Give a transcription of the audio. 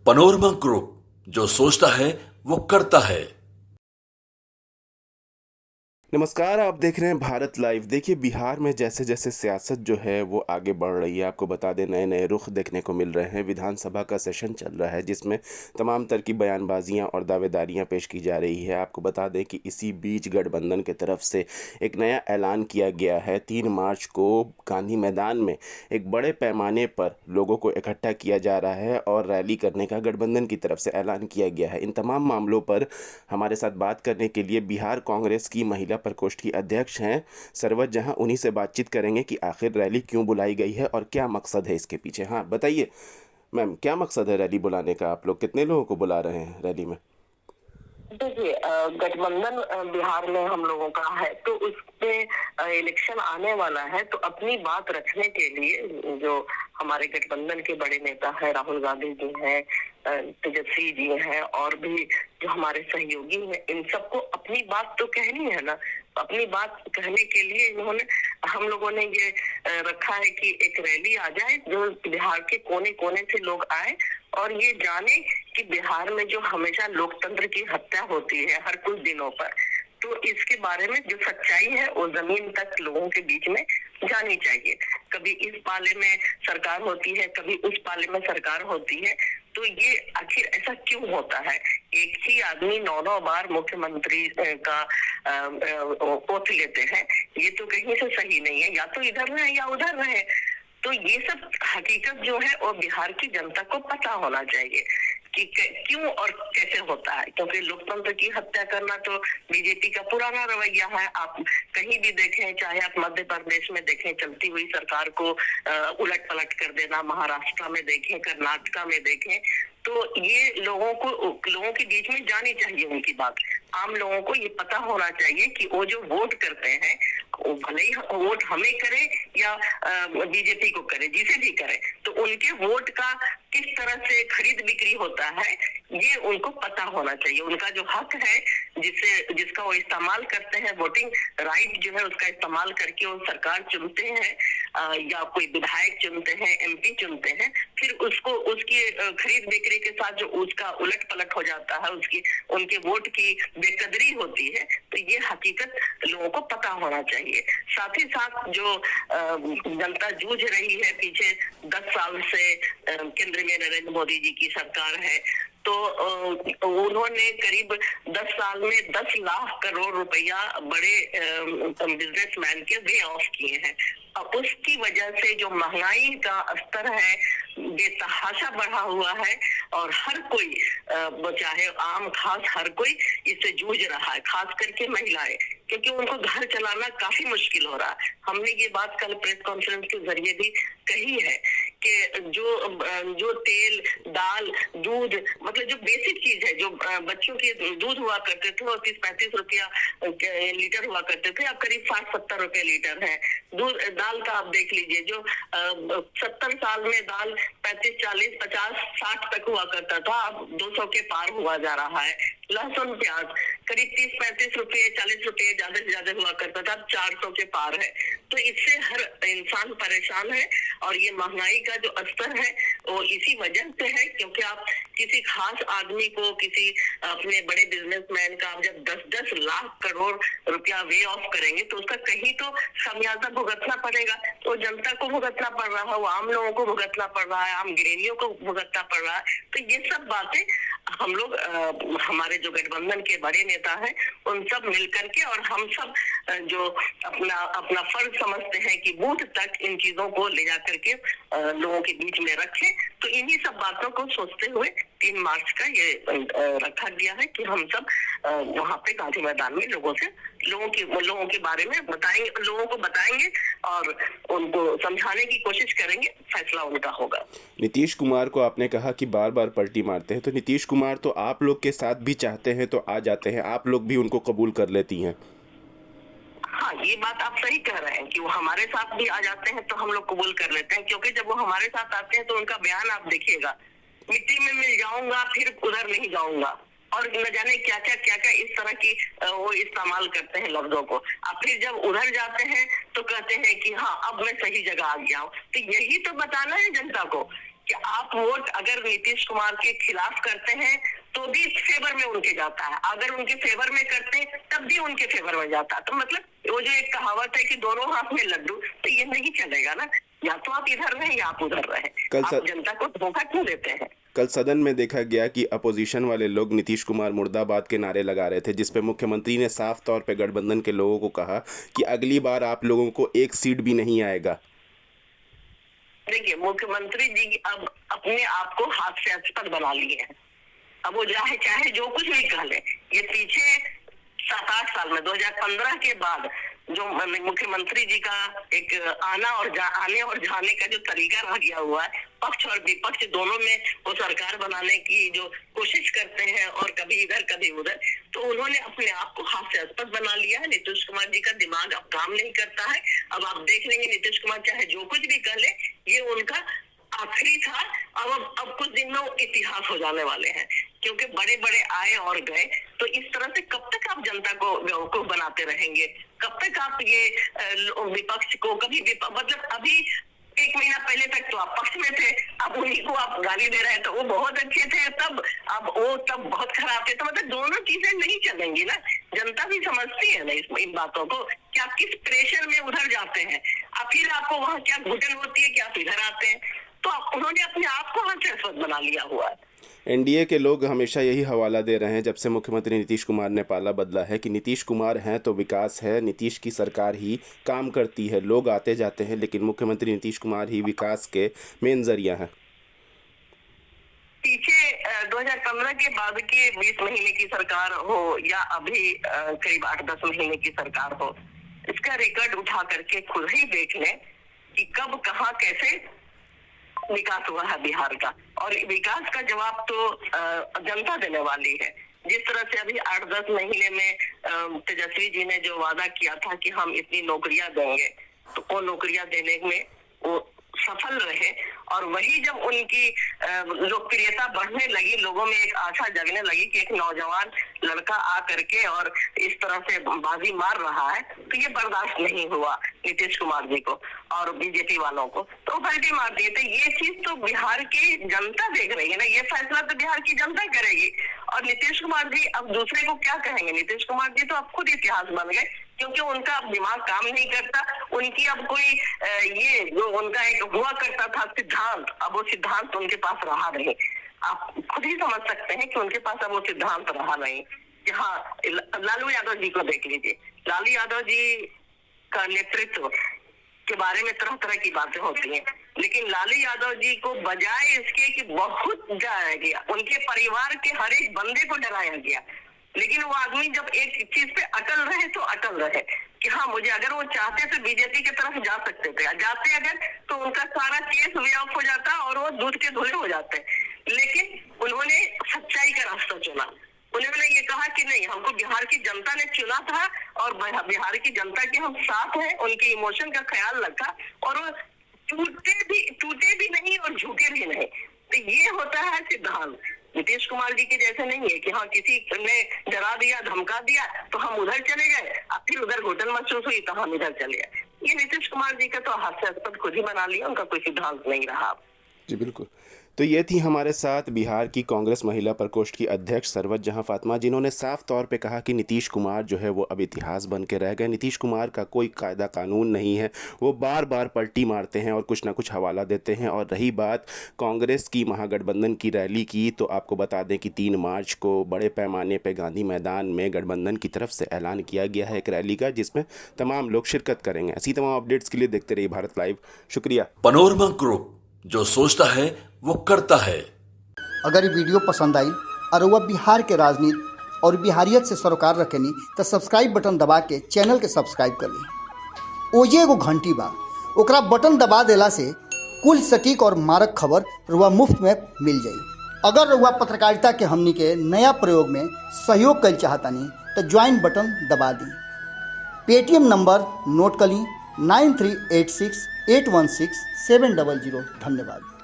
Panorama group, जो सोचता है वो करता है। नमस्कार, आप देख रहे हैं भारत लाइव। देखिए, बिहार में जैसे जैसे सियासत जो है वो आगे बढ़ रही है, आपको बता दें नए नए रुख देखने को मिल रहे हैं। विधानसभा का सेशन चल रहा है जिसमें तमाम तरह की बयानबाजियां और दावेदारियां पेश की जा रही है। आपको बता दें कि इसी बीच गठबंधन की तरफ से एक नया ऐलान किया गया है। 3 मार्च को गांधी मैदान में एक बड़े पैमाने पर लोगों को इकट्ठा किया जा रहा है और रैली करने का गठबंधन की तरफ से ऐलान किया गया है। इन तमाम मामलों पर हमारे साथ बात करने के लिए बिहार कांग्रेस की महिला प्रकोष्ठ की अध्यक्ष हैं सरवत जहां, उन्हीं से बातचीत करेंगे कि आखिर रैली क्यों बुलाई गई है और क्या मकसद है इसके पीछे। हाँ, बताइए मैम, क्या मकसद है रैली बुलाने का? आप लोग कितने लोगों को बुला रहे हैं रैली में? देखिए, गठबंधन बिहार में हम लोगों का है, तो उसमें इलेक्शन आने वाला है, तो अपनी बात रखने के लिए जो हमारे गठबंधन के बड़े नेता है, राहुल गांधी जी हैं, तेजस्वी जी हैं, और भी जो हमारे सहयोगी हैं, इन सबको अपनी बात तो कहनी है ना। अपनी बात कहने के लिए इन्होंने, हम लोगों ने ये रखा है कि एक रैली आ जाए जो बिहार के कोने कोने से लोग आए और ये जाने कि बिहार में जो हमेशा लोकतंत्र की हत्या होती है हर कुछ दिनों पर, तो इसके बारे में जो सच्चाई है वो जमीन तक लोगों के बीच में जानी चाहिए। कभी इस पाले में सरकार होती है, कभी उस पाले में सरकार होती है, तो ये आखिर ऐसा क्यों होता है? एक ही आदमी 9 बार मुख्यमंत्री का ओथ लेते हैं, ये तो कहीं से सही नहीं है। या तो इधर रहे या उधर रहे। तो ये सब हकीकत जो है वो बिहार की जनता को पता होना चाहिए कि क्यों और कैसे होता है, क्योंकि लोकतंत्र की हत्या करना तो बीजेपी का पुराना रवैया है। आप कहीं भी देखें, चाहे आप मध्य प्रदेश में देखें, चलती हुई सरकार को उलट पलट कर देना, महाराष्ट्र में देखें, कर्नाटका में देखें, तो ये लोगों के बीच में जानी चाहिए उनकी बात। आम लोगों को ये पता होना चाहिए कि वो जो वोट करते हैं, वो भले ही वोट हमें करे या बीजेपी को करे, जिसे भी करे, तो उनके वोट का किस तरह से खरीद बिक्री होता है ये उनको पता होना चाहिए। उनका जो हक है जिसका वो इस्तेमाल करते हैं, वोटिंग राइट जो है उसका इस्तेमाल करके वो सरकार चुनते हैं या कोई विधायक चुनते हैं, एमपी चुनते हैं, फिर उसकी खरीद बिक्री के साथ जो उसका उलट पलट हो जाता है, उनके वोट की बेकदरी होती है, तो ये हकीकत लोगों को पता होना चाहिए। साथ ही साथ जो जनता जूझ रही है पीछे 10 साल से, केंद्र में नरेंद्र मोदी जी की सरकार है, तो उन्होंने करीब 10 साल में 10 लाख करोड़ रुपया बड़े बिजनेसमैन के वे ऑफ किए हैं। अब उसकी वजह से जो महंगाई का स्तर है बेतहाशा बढ़ा हुआ है और हर कोई, चाहे आम खास हर कोई इससे जूझ रहा है, खास करके महिलाएं, क्योंकि उनको घर चलाना काफी मुश्किल हो रहा है। हमने ये बात कल प्रेस कॉन्फ्रेंस के जरिए भी कही है कि जो तेल, दाल, दूध, मतलब जो बेसिक चीज है, जो बच्चों के दूध हुआ करते थे 30-35 रुपया लीटर हुआ करते थे, अब करीब 60-70 रुपए लीटर है। दूध, दाल का आप देख लीजिए, जो 70 साल में दाल 35-40-50-60 तक हुआ करता था, अब 200 के पार हुआ जा रहा है। लहसुन, प्याज करीब 30-35 रुपये, 40 रुपये ज्यादा से ज्यादा हुआ करता था, अब 400 के पार है। तो इससे हर इंसान परेशान है और ये महंगाई का जो स्तर है वो इसी वजह से है, क्योंकि आप किसी खास आदमी को, किसी अपने बड़े बिजनेसमैन का आप जब 10-10 लाख करोड़ रुपया वे ऑफ करेंगे तो उसका कहीं तो खमियाजा भुगतना पड़ेगा। तो जनता को भुगतना पड़ रहा है, वो आम लोगों को भुगतना पड़ रहा है, आम गृहिणियों को भुगतना पड़ रहा है। तो ये सब बातें हम लोग, हमारे जो गठबंधन के बड़े नेता हैं, उन सब मिलकर के, और हम सब जो अपना फर्ज समझते हैं कि बूथ तक इन चीजों को ले जाकर के लोगों के बीच में रखें, तो इन्हीं सब बातों को सोचते हुए 3 मार्च का ये रखा गया है कि हम सब वहाँ पे गांधी मैदान में लोगों के बारे में बताएंगे, लोगों को बताएंगे और उनको समझाने की कोशिश करेंगे। फैसला उनका होगा। नीतीश कुमार को आपने कहा कि बार बार पलटी मारते हैं, तो नीतीश कुमार तो आप लोग के साथ भी चाहते हैं तो आ जाते हैं, आप लोग भी उनको कबूल कर लेती हैं। हाँ, ये बात आप सही कह रहे हैं कि वो हमारे साथ भी आ जाते हैं तो हम लोग कबूल कर लेते हैं, क्योंकि जब वो हमारे साथ आते हैं तो उनका बयान आप देखिएगा, मिट्टी में मिल जाऊंगा फिर उधर नहीं जाऊंगा, और न जाने क्या क्या इस तरह की वो इस्तेमाल करते हैं लफ्जों को। अब फिर जब उधर जाते हैं तो कहते हैं कि हाँ अब मैं सही जगह आ गया हूँ। तो यही तो बताना है जनता को कि आप वोट अगर नीतीश कुमार के खिलाफ करते हैं तो भी फेवर में उनके जाता है, अगर उनके फेवर में करते हैं तब भी उनके फेवर में जाता है। तो मतलब वो जो एक कहावत है कि दोनों हाथ में लड्डू, तो ये नहीं चलेगा ना, या तो आप इधर रहे या आप उधर रहे। आप जनता को धोखा क्यों देते हैं? कल सदन में देखा गया कि अपोजिशन वाले लोग नीतीश कुमार मुर्दाबाद के नारे लगा रहे थे, जिसपे मुख्यमंत्री ने साफ तौर पे गठबंधन के लोगों को कहा कि अगली बार आप लोगों को एक सीट भी नहीं आएगा। देखिए, मुख्यमंत्री जी अब अपने आप को हास्यास्पद बना लिए हैं। अब वो चाहे जो कुछ भी कह ले, ये पीछे 7-8 साल में 2015 के बाद जो मुख्यमंत्री जी का एक आने और जाने का जो तरीका रह गया हुआ है, पक्ष और विपक्ष दोनों में वो सरकार बनाने की जो कोशिश करते हैं और कभी इधर कभी उधर, तो उन्होंने अपने आप को हास्यास्पद बना लिया है। नीतीश कुमार जी का दिमाग अब काम नहीं करता है। अब आप देख लेंगे नीतीश कुमार चाहे जो कुछ भी कह ले, ये उनका आखिरी था। अब कुछ दिन में वो इतिहास हो जाने वाले हैं, क्योंकि बड़े बड़े आए और गए। तो इस तरह से कब तक आप जनता को बेवकूफ बनाते रहेंगे? कब तक आप ये विपक्ष को कभी मतलब अभी 1 महीना पहले तक तो आप पक्ष में थे, अब उन्हीं को आप गाली दे रहे हैं। तो वो बहुत अच्छे थे तब, अब वो तब बहुत खराब थे। तो मतलब दोनों चीजें नहीं चलेंगी ना। जनता भी समझती है ना इन बातों को कि आप किस प्रेशर में उधर जाते हैं, फिर आपको वहाँ क्या घुटन होती है कि आप इधर आते हैं। तो उन्होंने अपने आप को हास्यास्पद बना लिया हुआ है। एनडीए के लोग हमेशा यही हवाला दे रहे हैं जब से मुख्यमंत्री नीतीश कुमार ने पाला बदला है कि नीतीश कुमार हैं तो विकास है, नीतीश की सरकार ही काम करती है, लोग आते जाते हैं, लेकिन मुख्यमंत्री नीतीश कुमार ही विकास के मेन जरिया हैं। पीछे 2015 के बाद की 20 महीने की सरकार हो या अभी करीब 8-10 महीने की सरकार हो, इसका रिकॉर्ड उठा करके खुद ही देख लें कि कब कहाँ कैसे विकास हुआ है बिहार का। और विकास का जवाब तो जनता देने वाली है। जिस तरह से अभी 8-10 महीने में तेजस्वी जी ने जो वादा किया था कि हम इतनी नौकरियां देंगे, तो वो नौकरियां देने में वो सफल रहे। और वही जब उनकी लोकप्रियता बढ़ने लगी, लोगों में एक आशा जगने लगी कि एक नौजवान लड़का आ करके और इस तरह से बाजी मार रहा है, तो ये बर्दाश्त नहीं हुआ नीतीश कुमार जी को और बीजेपी वालों को, तो पलटी मार दिए। तो ये चीज तो बिहार की जनता देख रही है ना, ये फैसला तो बिहार की जनता करेगी। और नीतीश कुमार जी अब दूसरे को क्या कहेंगे? नीतीश कुमार जी तो अब खुद इतिहास बन गए, क्योंकि उनका अब दिमाग काम नहीं करता। उनकी अब कोई ये जो उनका एक हुआ करता था सिद्धांत, अब वो सिद्धांत उनके पास रहा नहीं। आप खुद ही समझ सकते हैं कि उनके पास अब वो सिद्धांत रहा नहीं। कि हाँ, लालू यादव जी को देख लीजिए, लालू यादव जी का नेतृत्व के बारे में तरह तरह की बातें होती हैं, लेकिन लालू यादव जी को बजाय इसके कि बहुत डराया गया, उनके परिवार के हर एक बंदे को डराया गया। लेकिन वो आदमी जब एक चीज पे अटल रहे तो अटल रहे कि हाँ, मुझे अगर वो चाहते तो बीजेपी की तरफ जा सकते थे, जाते अगर तो उनका सारा केस वे ऑफ हो जाता और वो दूध के धुले हो जाते। लेकिन उन्होंने सच्चाई का रास्ता चुना। उन्होंने ये कहा कि नहीं, हमको बिहार की जनता ने चुना था और बिहार की जनता के हम साथ हैं, उनके इमोशन का ख्याल रखा और वो टूटे भी नहीं और झुके भी नहीं। तो ये होता है सिद्धांत। नीतीश कुमार जी के जैसे नहीं है कि हाँ, किसी ने डरा दिया, धमका दिया तो हम उधर चले गए, अब फिर उधर घुटन महसूस हुई तो हम इधर चले गए। ये नीतीश कुमार जी का तो हास्यास्पद खुद ही बना लिया, उनका कोई सिद्धांत नहीं रहा। जी बिल्कुल। तो ये थी हमारे साथ बिहार की कांग्रेस महिला प्रकोष्ठ की अध्यक्ष सरवत जहां फातिमा, जिन्होंने साफ तौर पे कहा कि नीतीश कुमार जो है वो अब इतिहास बन के रह गए। नीतीश कुमार का कोई कायदा कानून नहीं है, वो बार बार पलटी मारते हैं और कुछ ना कुछ हवाला देते हैं। और रही बात कांग्रेस की महागठबंधन की रैली की, तो आपको बता दें कि 3 मार्च को बड़े पैमाने पर गांधी मैदान में गठबंधन की तरफ से ऐलान किया गया है एक रैली का, जिसमें तमाम लोग शिरकत करेंगे। ऐसी तमाम अपडेट्स के लिए देखते रहिए भारत लाइव। शुक्रिया। पनोरमा ग्रुप, जो सोचता है वो करता है। अगर ये वीडियो पसंद आई और वह बिहार के राजनीति और बिहारियत से सरोकार रखेनी तो सब्सक्राइब बटन दबा के चैनल के सब्सक्राइब कर ली। ओजे एगो घंटी बा, ओकरा बटन दबा देला से कुल सटीक और मारक खबर रुआ मुफ्त में मिल जाई। अगर रुआ पत्रकारिता के हमनी के नया प्रयोग में सहयोग कर चाहतानी तो ज्वाइन बटन दबा दी। पेटीएम नंबर नोट कर ली 9386 816 700। धन्यवाद।